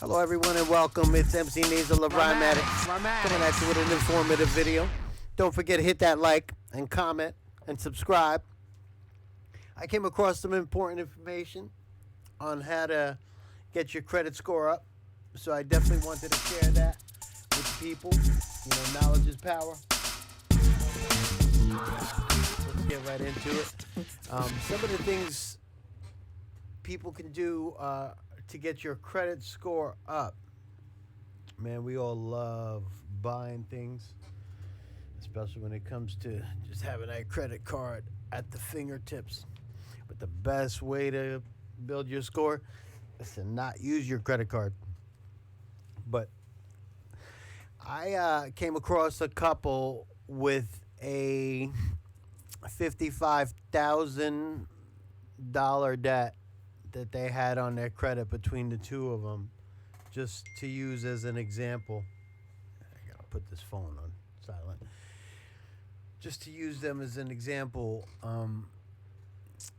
Hello, everyone, and welcome. It's MC Nasal of Rhymatic coming at you with an informative video. Don't forget to hit that like and comment and subscribe. I came across some important information on how to get your credit score up, so I definitely wanted to share that with the people. You know, knowledge is power. Let's get right into it. Some of the things people can do to get your credit score up. Man, we all love buying things, especially when it comes to just having that credit card at the fingertips. But the best way to build your score is to not use your credit card. But I came across a couple with a $55,000 debt that they had on their credit between the two of them, just to use as an example. I gotta put this phone on silent. Just to use them as an example,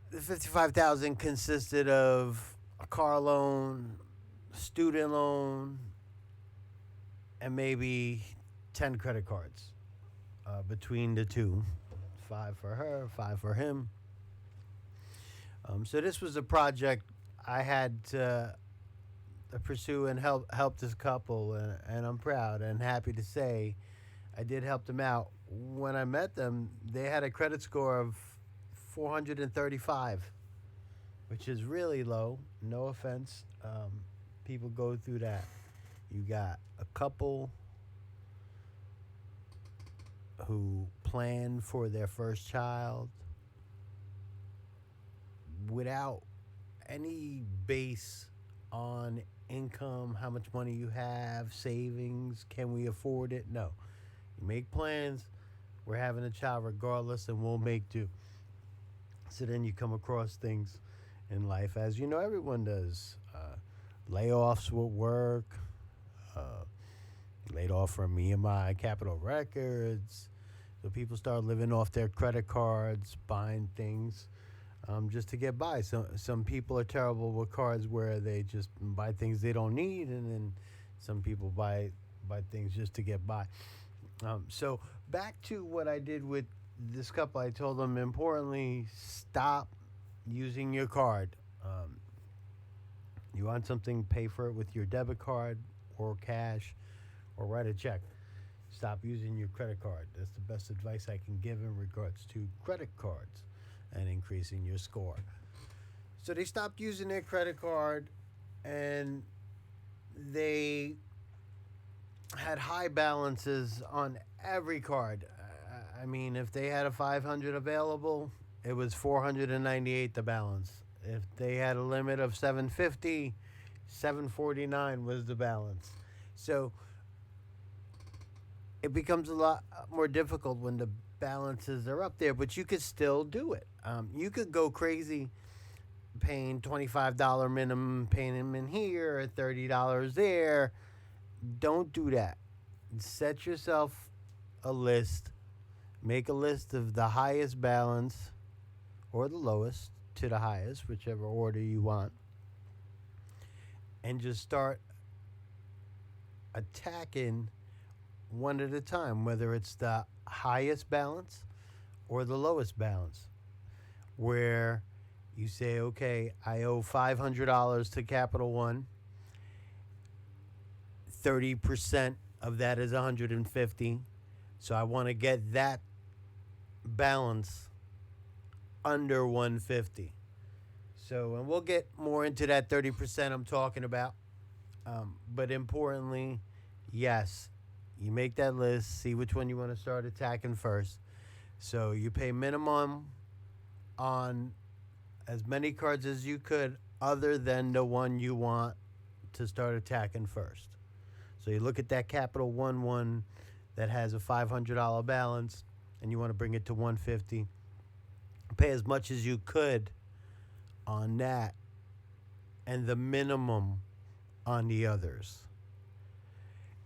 the $55,000 consisted of a car loan, student loan, and maybe 10 credit cards between the two. 5 for her, 5 for him. So this was a project I had to pursue and help this couple, and I'm proud and happy to say I did help them out. When I met them, they had a credit score of 435, which is really low. No offense. People go through that. You got a couple who plan for their first child without any base on income, how much money you have, savings, can we afford it? No. You make plans, we're having a child regardless, and we'll make do. So then you come across things in life, as you know everyone does. Layoffs will work, laid off from EMI, Capitol Records. So people start living off their credit cards, buying things just to get by. Some people are terrible with cards where they just buy things they don't need, and then some people buy things just to get by. So back to what I did with this couple, I told them, importantly, stop using your card. You want something, pay for it with your debit card or cash, or write a check. Stop using your credit card. That's the best advice I can give in regards to credit cards and increasing your score. So they stopped using their credit card, and they had high balances on every card. I mean, if they had a 500 available, it was 498 the balance. If they had a limit of 750, 749 was the balance. So it becomes a lot more difficult when the balances are up there, but you could still do it. You could go crazy paying $25 minimum payment here, $30 there. Don't do that. Set yourself a list. Make a list of the highest balance or the lowest to the highest, whichever order you want, and just start attacking one at a time, whether it's the highest balance or the lowest balance, where you say, okay, I owe $500 to Capital One. 30% of that is 150. So I want to get that balance under 150. So, and we'll get more into that 30% I'm talking about. But importantly, yes, you make that list, see which one you want to start attacking first. So you pay minimum on as many cards as you could, other than the one you want to start attacking first. So you look at that Capital One one that has a $500 balance, and you want to bring it to 150. Pay as much as you could on that, and the minimum on the others.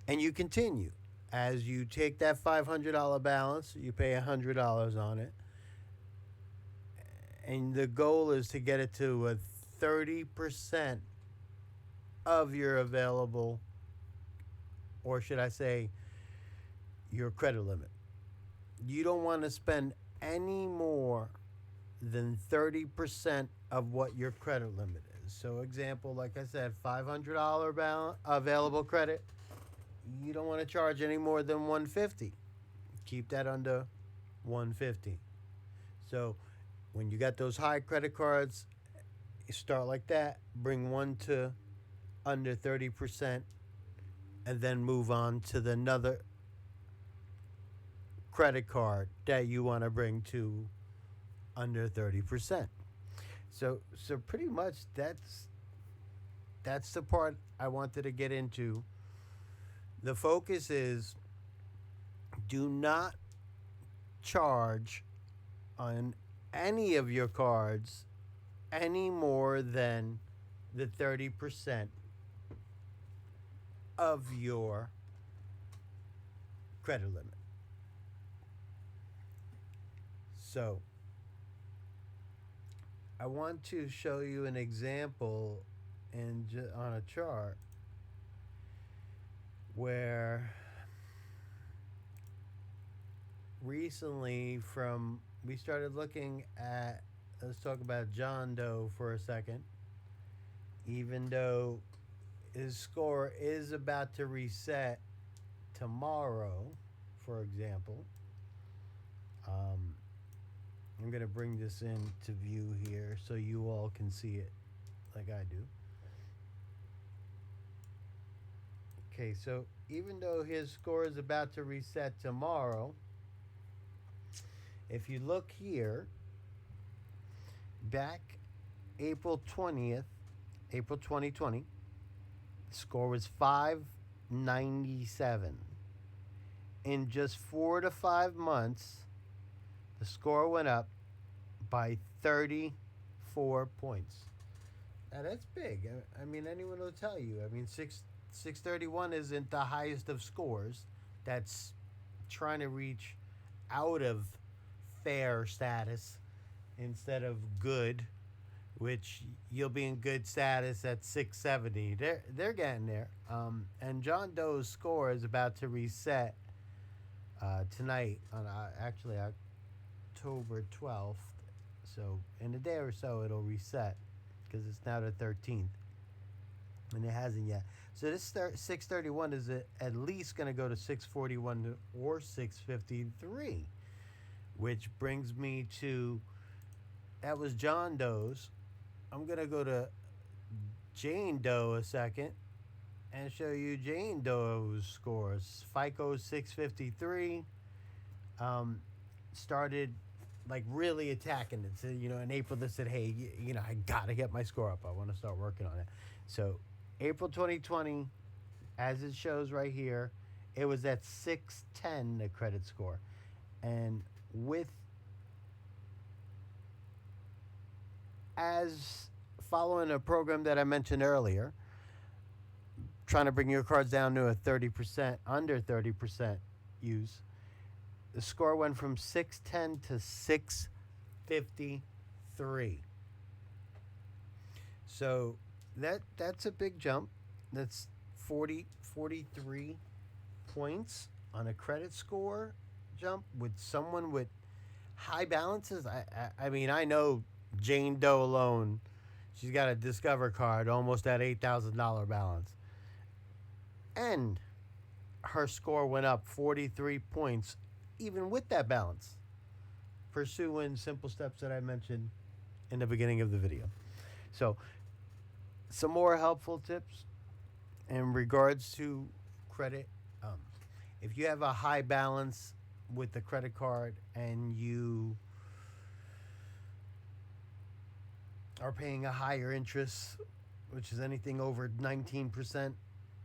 And you continue. As you take that $500 balance, you pay $100 on it. And the goal is to get it to a 30% of your available, or should I say, your credit limit. You don't want to spend any more than 30% of what your credit limit is. So, example, like I said, $500 available credit. You don't want to charge any more than 150. Keep that under 150. So, when you got those high credit cards, you start like that, bring one to under 30%, and then move on to the another credit card that you want to bring to under 30%. So pretty much that's the part I wanted to get into. The focus is, do not charge on any of your cards any more than the 30% of your credit limit. So, I want to show you an example on a chart where recently we started looking at, let's talk about John Doe for a second. Even though his score is about to reset tomorrow, for example, I'm going to bring this into view here so you all can see it like I do. Okay, so even though his score is about to reset tomorrow, if you look here, back April 20th, April 2020, the score was 597. In just 4 to 5 months, the score went up by 34 points. Now that's big. I mean, anyone will tell you. I mean, 631 isn't the highest of scores. That's trying to reach out of fair status instead of good, which you'll be in good status at 670. They're getting there. And John Doe's score is about to reset tonight on actually October 12th. So in a day or so it'll reset because it's now the 13th, and it hasn't yet. So this 631 is at least going to go to 641 or 653, which brings me to, that was John Doe's. I'm going to go to Jane Doe a second and show you Jane Doe's scores. FICO 653, started like really attacking it. So, in April they said, hey, I got to get my score up. I want to start working on it. So April 2020, as it shows right here, it was at 610, the credit score. And as following a program that I mentioned earlier, trying to bring your cards down to a 30%, under 30% use, the score went from 610 to 653. So that's a big jump. That's 43 points on a credit score jump with someone with high balances. I mean, I know Jane Doe alone, she's got a Discover card almost at $8,000 balance. And her score went up 43 points even with that balance, pursuing simple steps that I mentioned in the beginning of the video. So, some more helpful tips in regards to credit. If you have a high balance with the credit card and you are paying a higher interest, which is anything over 19%,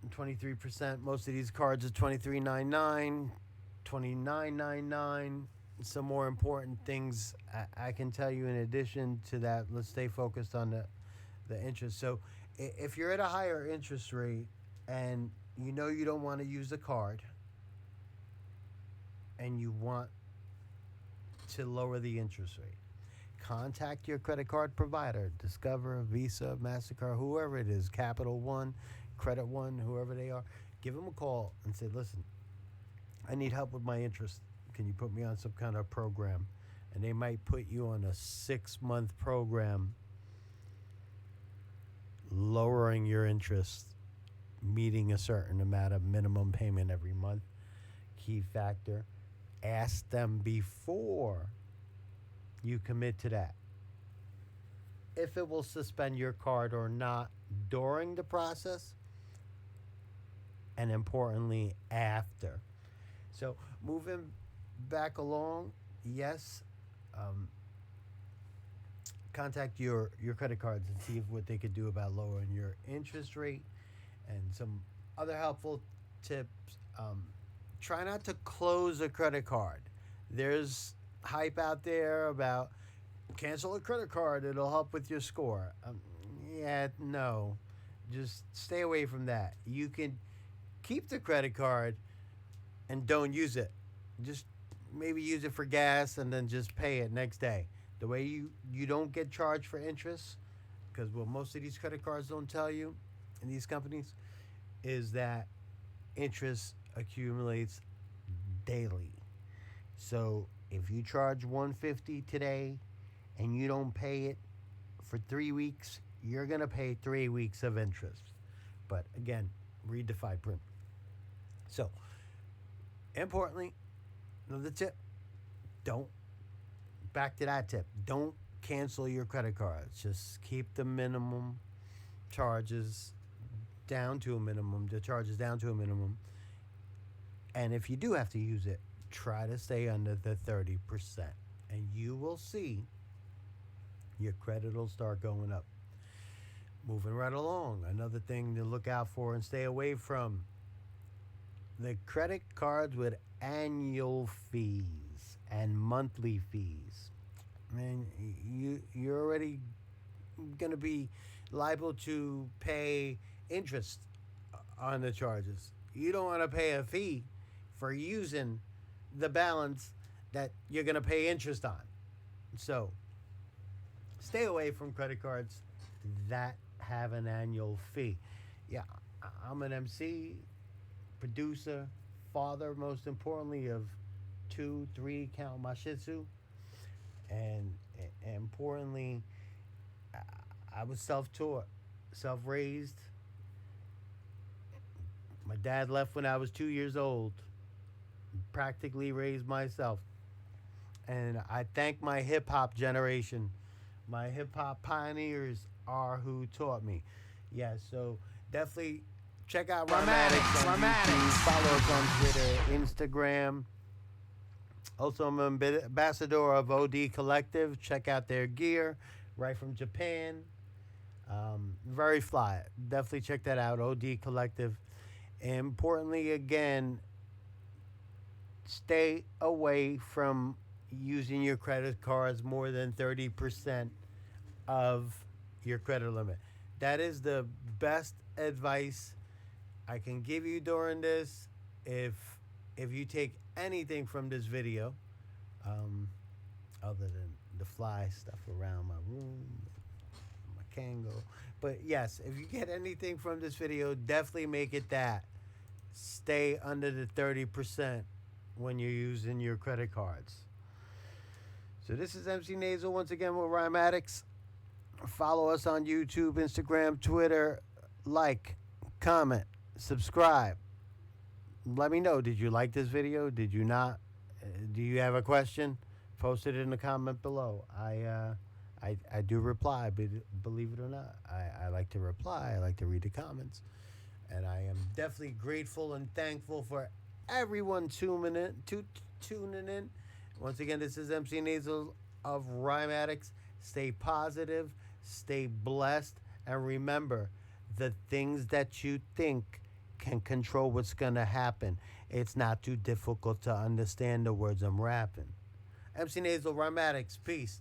23%. Most of these cards are 23.99, 29.99. Some more important things I can tell you in addition to that. Let's stay focused on the interest. So if you're at a higher interest rate and you don't want to use the card and you want to lower the interest rate, contact your credit card provider, Discover, Visa, MasterCard, whoever it is, Capital One, Credit One, whoever they are. Give them a call and say, listen, I need help with my interest. Can you put me on some kind of program? And they might put you on a 6-month program, lowering your interest, meeting a certain amount of minimum payment every month. Key factor, ask them before you commit to that if it will suspend your card or not during the process, and importantly, after. So moving back along, yes, contact your credit cards and see what they could do about lowering your interest rate. And some other helpful tips, try not to close a credit card. There's hype out there about cancel a credit card, it'll help with your score. No, just stay away from that. You can keep the credit card and don't use it. Just maybe use it for gas and then just pay it next day. The way you don't get charged for interest, because what most of these credit cards don't tell you in these companies is that interest accumulates daily. So if you charge $150 today and you don't pay it for 3 weeks, you're going to pay 3 weeks of interest. But again, read the fine print. So, importantly, another tip, back to that tip, don't cancel your credit cards. Just keep the minimum charges down to a minimum, the charges down to a minimum. And if you do have to use it, try to stay under the 30%. And you will see your credit will start going up. Moving right along, another thing to look out for and stay away from, the credit cards with annual fees and monthly fees. Man, you're already going to be liable to pay interest on the charges. You don't want to pay a fee for using the balance that you're going to pay interest on. So stay away from credit cards that have an annual fee. Yeah, I'm an MC, producer, father, most importantly, of 2-3 count my Shih Tzu. And importantly, I was self-taught, self-raised. My dad left when I was 2 years old. Practically raised myself. And I thank my hip-hop generation. My hip-hop pioneers are who taught me. Yeah, so definitely check out Rhymatics on YouTube. Follow us on Twitter, Instagram. Also, I'm an ambassador of OD Collective. Check out their gear right from Japan. Very fly. Definitely check that out, OD Collective. Importantly, again, stay away from using your credit cards more than 30% of your credit limit. That is the best advice I can give you during this. If you take anything from this video, other than the fly stuff around my room, my Kango, but yes, if you get anything from this video, definitely make it that. Stay under the 30% when you're using your credit cards. So this is MC Nasal once again with Rhymatics. Follow us on YouTube, Instagram, Twitter. Like, comment, subscribe. Let me know, did you like this video? Did you not? Do you have a question? Post it in the comment below. I do reply, but believe it or not, I like to reply. I like to read the comments. And I am definitely grateful and thankful for everyone tuning in. Once again, this is MC Nasal of Rhymatics. Stay positive, stay blessed, and remember, the things that you think can control what's going to happen. It's not too difficult to understand the words I'm rapping. MC Nasal, Rhymatics, peace.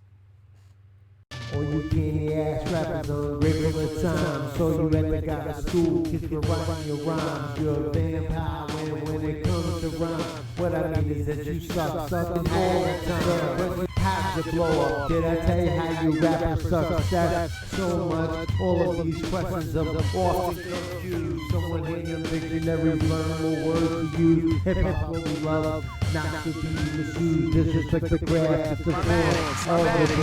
All you candy ass rappers on regular time. So you at the guy at school, kids for writing your rhymes. You're a vampire when it comes to rhyme. What I mean is that you stop sucking all the time. How'd you blow up? Did I tell you how you rappers suck? That's so much. All of these questions of often confused. Someone in your dictionary learn more words to use. Hip hop what we love, not to be misused. Disrespect the craft, it's the form of the